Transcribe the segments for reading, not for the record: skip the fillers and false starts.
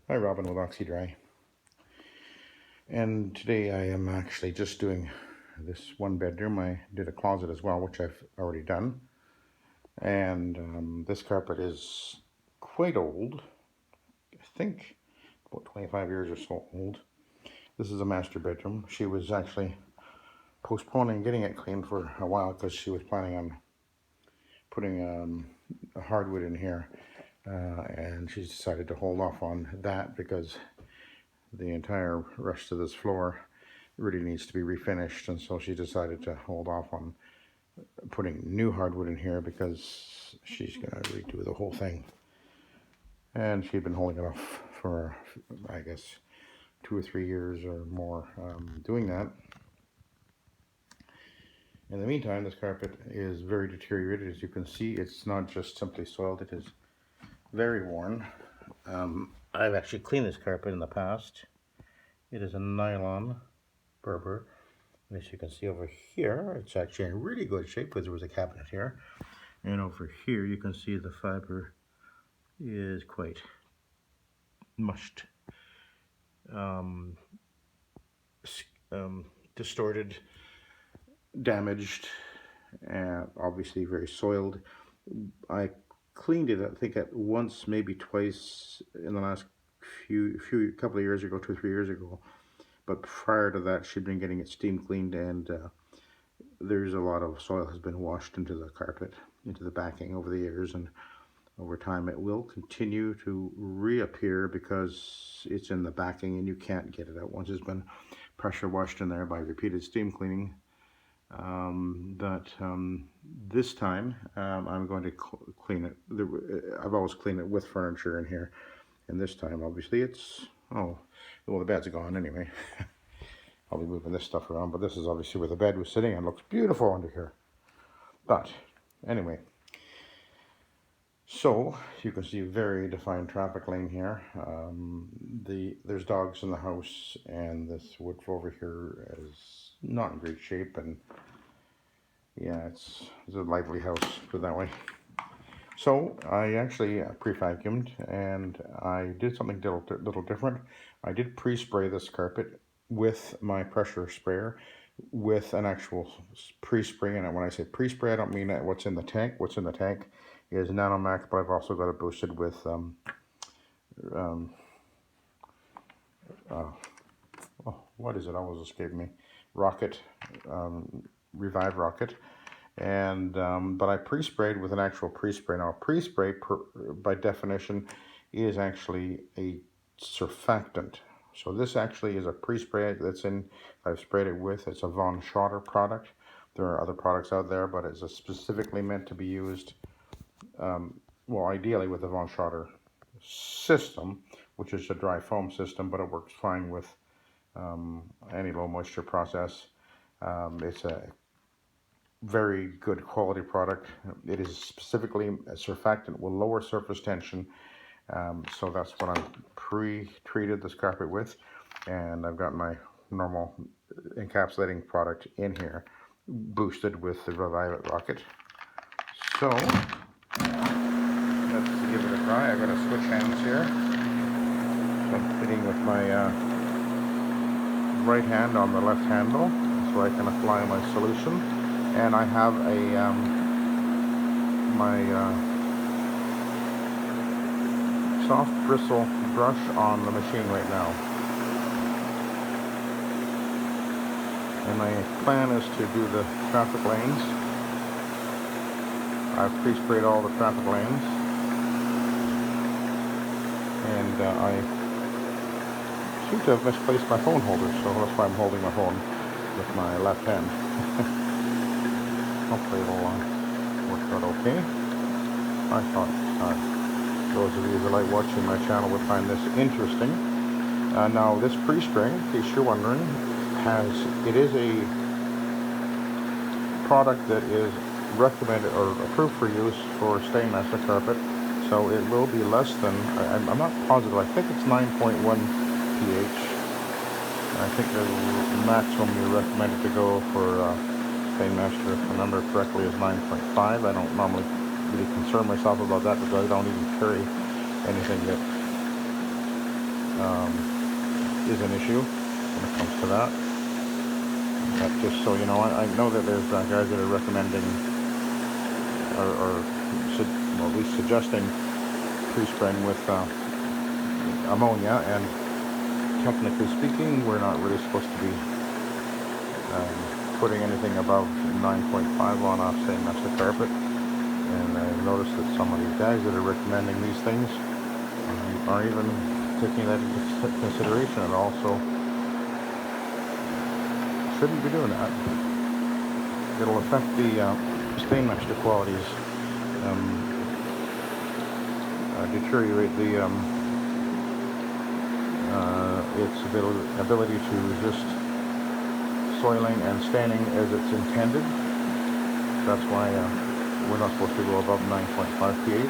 Hi, Robin with Oxy-Dry. And today I am actually just doing this one bedroom. I did a closet as well, which I've already done. And this carpet is quite old. I think about 25 years or so old. This is a master bedroom. She was actually postponing getting it cleaned for a while because she was planning on putting a hardwood in here. And she's decided to hold off on that because the entire rest of this floor really needs to be refinished, and so she decided to hold off on putting new hardwood in here because she's going to redo the whole thing. And she'd been holding it off for, I guess, 2 or 3 years or more doing that. In the meantime, this carpet is very deteriorated. As you can see, it's not just simply soiled, it is very worn. I've actually cleaned this carpet in the past. It is a nylon Berber. And as you can see over here, it's actually in really good shape because there was a cabinet here. And over here, you can see the fiber is quite mushed, distorted, damaged, and obviously very soiled. I cleaned it, I think, at once, maybe twice in the last couple of years ago, 2 or 3 years ago. But prior to that, she'd been getting it steam cleaned, and there's a lot of soil has been washed into the carpet, into the backing over the years, and over time it will continue to reappear because it's in the backing and you can't get it out once it's been pressure washed in there by repeated steam cleaning. This time I'm going to clean it. I've always cleaned it with furniture in here, and this time obviously it's, oh, well, the bed's gone anyway. I'll be moving this stuff around, but this is obviously where the bed was sitting and looks beautiful under here. But anyway, so you can see very defined traffic lane here. There's dogs in the house, and this wood over here is not in great shape, and yeah, it's a lively house, put it that way. So I actually pre-vacuumed, and I did something a little different. I did pre-spray this carpet with my pressure sprayer with an actual pre-spray in it. When I say pre-spray, I don't mean what's in the tank. What's in the tank is Nanomax, but I've also got it boosted with what is it? Always escaped me. Rocket, Revive Rocket. And but I pre-sprayed with an actual pre-spray. Now, a pre-spray, by definition, is actually a surfactant. So this actually is a pre-spray that's in, I've sprayed it with, it's a Von Schotter product. There are other products out there, but it's specifically meant to be used, well, ideally with the Von Schotter system, which is a dry foam system, but it works fine with any low moisture process. It's a very good quality product. It is specifically a surfactant with lower surface tension, so that's what I pre-treated this carpet with, and I've got my normal encapsulating product in here boosted with the Revive Rocket. So let's give it a try. I've got to switch hands here, so I'm hitting with my right hand on the left handle so I can apply my solution. And I have a my soft bristle brush on the machine right now, and my plan is to do the traffic lanes. I've pre-sprayed all the traffic lanes, and I seem to have misplaced my phone holder, so that's why I'm holding my phone with my left hand. Hopefully it'll work out okay. I thought those of you who like watching my channel would find this interesting. Now this pre-spray, in case you're wondering, it is a product that is recommended or approved for use for Stainmaster carpet, so it will be less than, I'm not positive, I think it's 9.1 pH. I think the maximum you're recommended to go for Stainmaster, if I remember correctly, is 9.5. I don't normally really concern myself about that because I don't even carry anything that is an issue when it comes to that. But just so you know, I know that there's guys that are recommending or well, at least suggesting pre-spraying with ammonia, and technically speaking, we're not really supposed to be putting anything above 9.5 on a stainmaster carpet. And I've noticed that some of these guys that are recommending these things aren't even taking that into consideration at all, so shouldn't be doing that. It'll affect the stainmaster qualities, deteriorate the its ability to resist soiling and staining as it's intended. That's why we're not supposed to go above 9.5 pH. I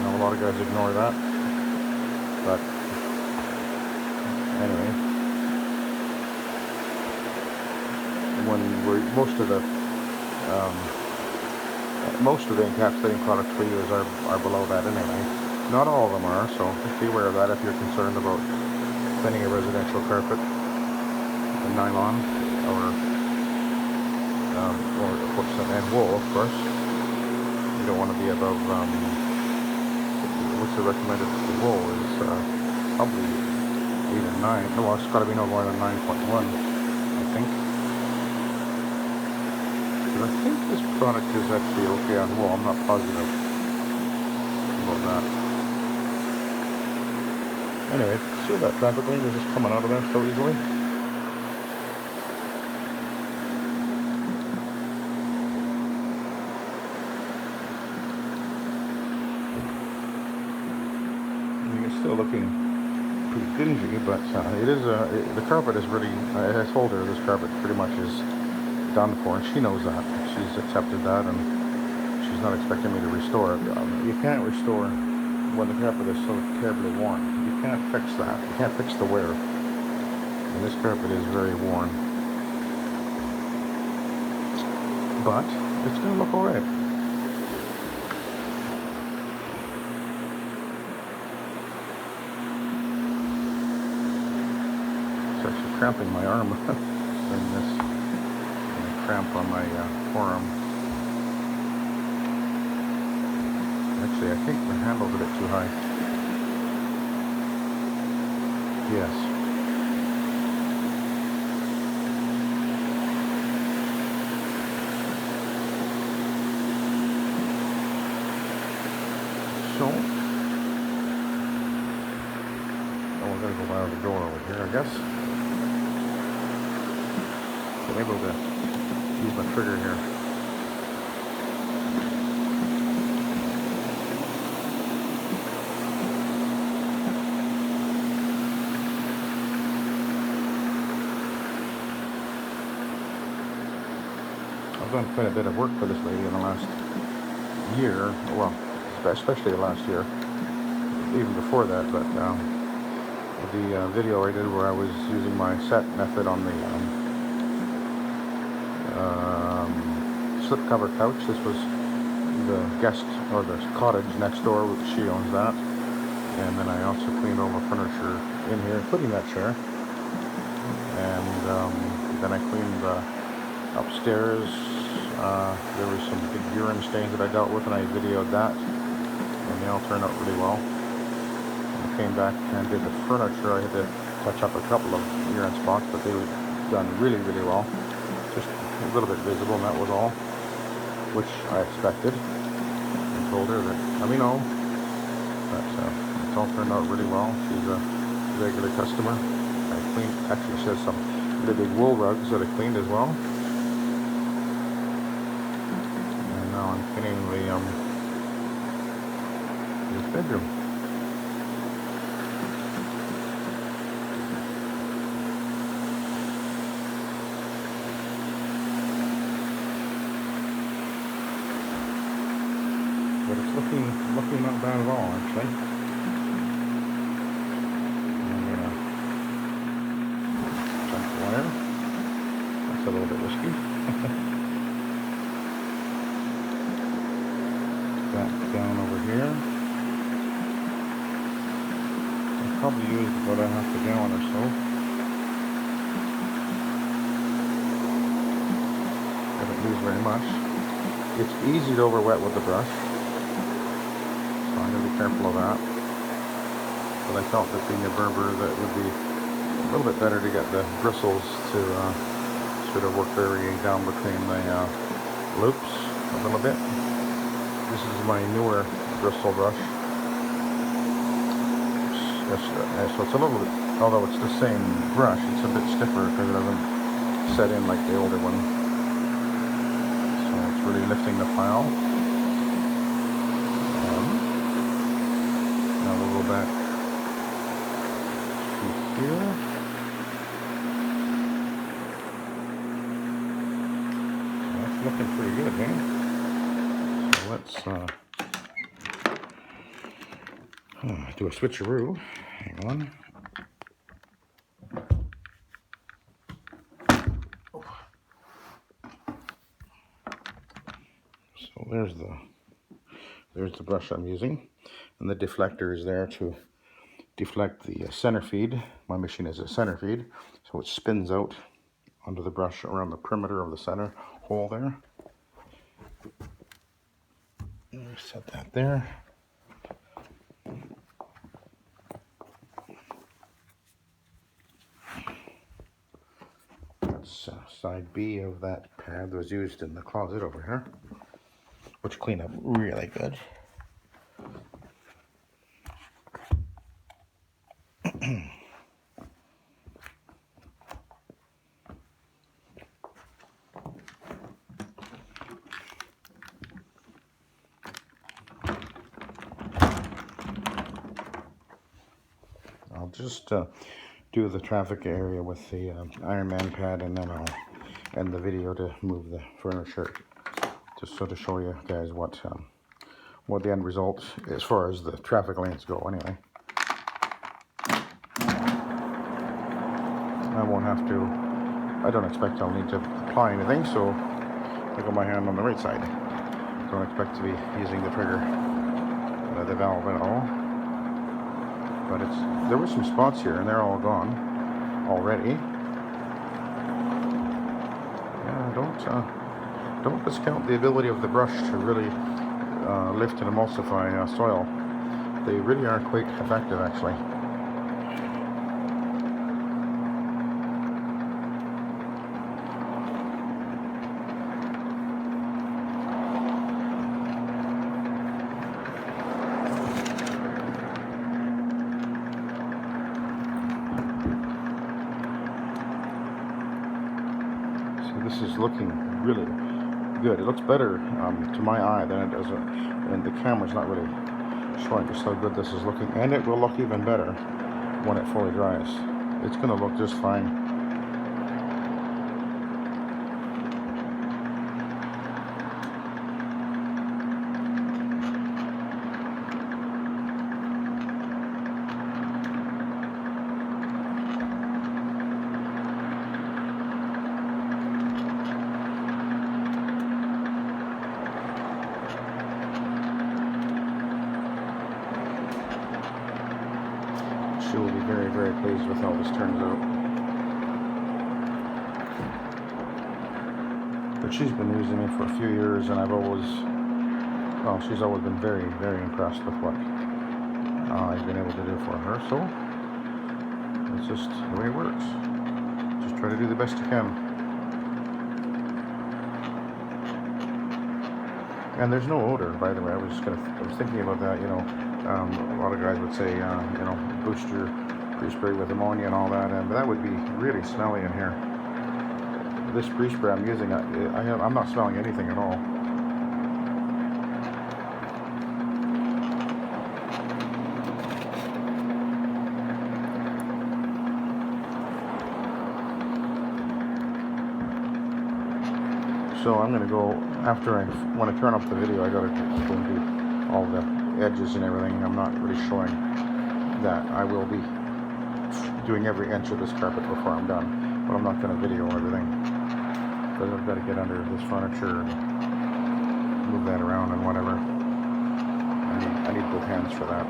know a lot of guys ignore that, but anyway, when most of the encapsulating products we use are below that anyway. Not all of them are, so just be aware of that if you're concerned about cleaning a residential carpet, a nylon, or and wool, of course. You don't want to be above, what's the recommended wool is probably 8 and 9. No, it's got to be no more than 9.1, I think. But I think this product is actually okay on wool. I'm not positive about that. Anyway, see that traffic lane is just coming out of there so easily? Still looking pretty dingy, but it is the carpet is really, I told her this carpet pretty much is done for, and she knows that. She's accepted that, and she's not expecting me to restore it. You can't restore when the carpet is so terribly worn. You can't fix that. You can't fix the wear. And this carpet is very worn. But it's going to look alright. It's actually cramping my arm doing this. Cramp on my forearm. Actually, I think the handle's a bit too high. Yes. So, we're going to go out the door over here, I guess. I'm able to use my trigger here. I've done quite a bit of work for this lady in the last year, well, especially the last year, even before that, but the video I did where I was using my set method on the slipcover couch. This was the guest, or the cottage next door. She owns that. And then I also cleaned all the furniture in here, including that chair. And then I cleaned upstairs. There was some big urine stains that I dealt with, and I videoed that. And they all turned out really well. I came back and did the furniture. I had to touch up a couple of urine spots, but they were done really, really well. Just a little bit visible, and that was all, which I expected, and told her that, let me know. But it's all turned out really well. She's a regular customer. I cleaned, actually she has some really big wool rugs that I cleaned as well. And now I'm cleaning this bedroom. But it's looking not bad at all, actually. I'm gonna jump the wire. That's a little bit risky. Back down over here. I Probably used about a half a gallon or so. Haven't used very much. It's easy to over wet with the brush, so I'm going to be careful of that. But I felt that being a Berber, that would be a little bit better to get the bristles to sort of work their way down between the loops a little bit. This is my newer bristle brush. So it's a little bit, although it's the same brush, it's a bit stiffer because it doesn't set in like the older one. So it's really lifting the file. Now we'll go back to here. That's looking pretty good, eh? So let's do a switcheroo. Hang on. So there's the brush I'm using, and the deflector is there to deflect the center feed. My machine is a center feed, so it spins out onto the brush around the perimeter of the center hole there. Set that there. That's side B of that pad that was used in the closet over here, which cleaned up really good. I'll just do the traffic area with the Iron Man pad, and then I'll end the video to move the furniture, just so to show you guys what the end result as far as the traffic lanes go anyway. I don't expect I'll need to apply anything, so I got my hand on the right side. Don't expect to be using the trigger, the valve at all. But there were some spots here, and they're all gone already. Yeah, don't discount the ability of the brush to really lift and emulsify soil. They really are quite effective, actually. This is looking really good. It looks better to my eye than it does, and the camera's not really showing just how good this is looking. And it will look even better when it fully dries. It's going to look just fine. She will be very, very pleased with how this turns out. But she's been using me for a few years, and she's always been very, very impressed with what I've been able to do for her. So it's just the way it works. Just try to do the best you can. And there's no odor, by the way. I was thinking about that. A lot of guys would say, boost your pre-spray with ammonia and all that, but that would be really smelly in here. This pre-spray I'm using, I'm not smelling anything at all. So I'm going to go, when I turn off the video, I got to go and do all the edges and everything. I'm not really showing that. I will be doing every inch of this carpet before I'm done, but I'm not going to video everything, because I've got to get under this furniture and move that around and whatever. I need both hands for that.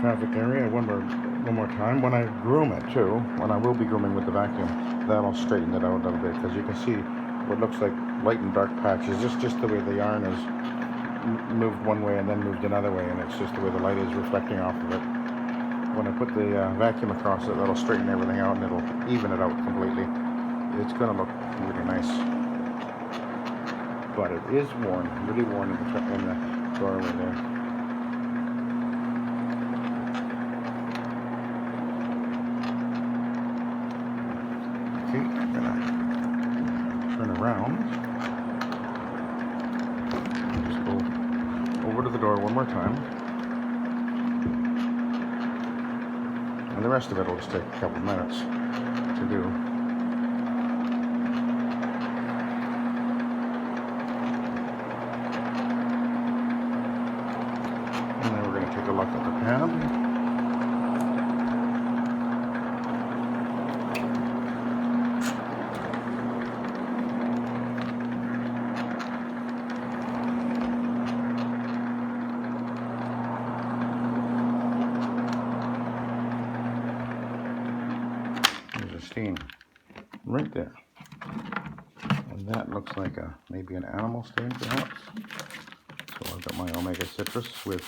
traffic area one more time. When I groom it too, when I will be grooming with the vacuum, that'll straighten it out a little bit, because you can see what looks like light and dark patches. Just the way the yarn is moved one way and then moved another way, and it's just the way the light is reflecting off of it. When I put the vacuum across it, that'll straighten everything out and it'll even it out completely. It's gonna look really nice. But it is worn, really worn in the doorway there. Okay, I'm gonna turn around. Just go over to the door one more time. And the rest of it will just take a couple minutes to do. And then we're going to take a look at the pad. There's a stain right there. And that looks like maybe an animal stain, perhaps. So I've got my Omega Citrus with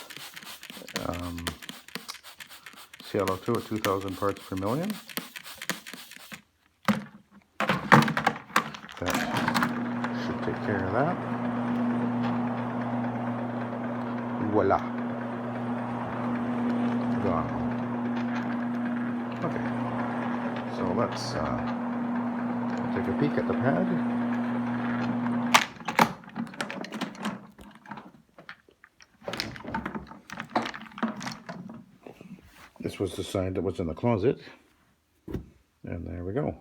ClO2 at 2,000 parts per million. That should take care of that. Voila. Gone. Okay. So let's take a peek at the pad. This was the side that was in the closet. And there we go.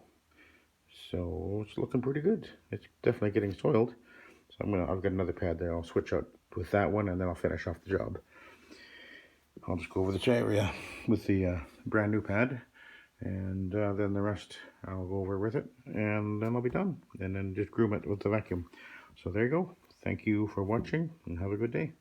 So it's looking pretty good. It's definitely getting soiled. So I've got another pad there. I'll switch out with that one and then I'll finish off the job. I'll just go over the area with the brand new pad, and then the rest I'll go over with it, and then I'll be done. And then just groom it with the vacuum. So there you go. Thank you for watching and have a good day.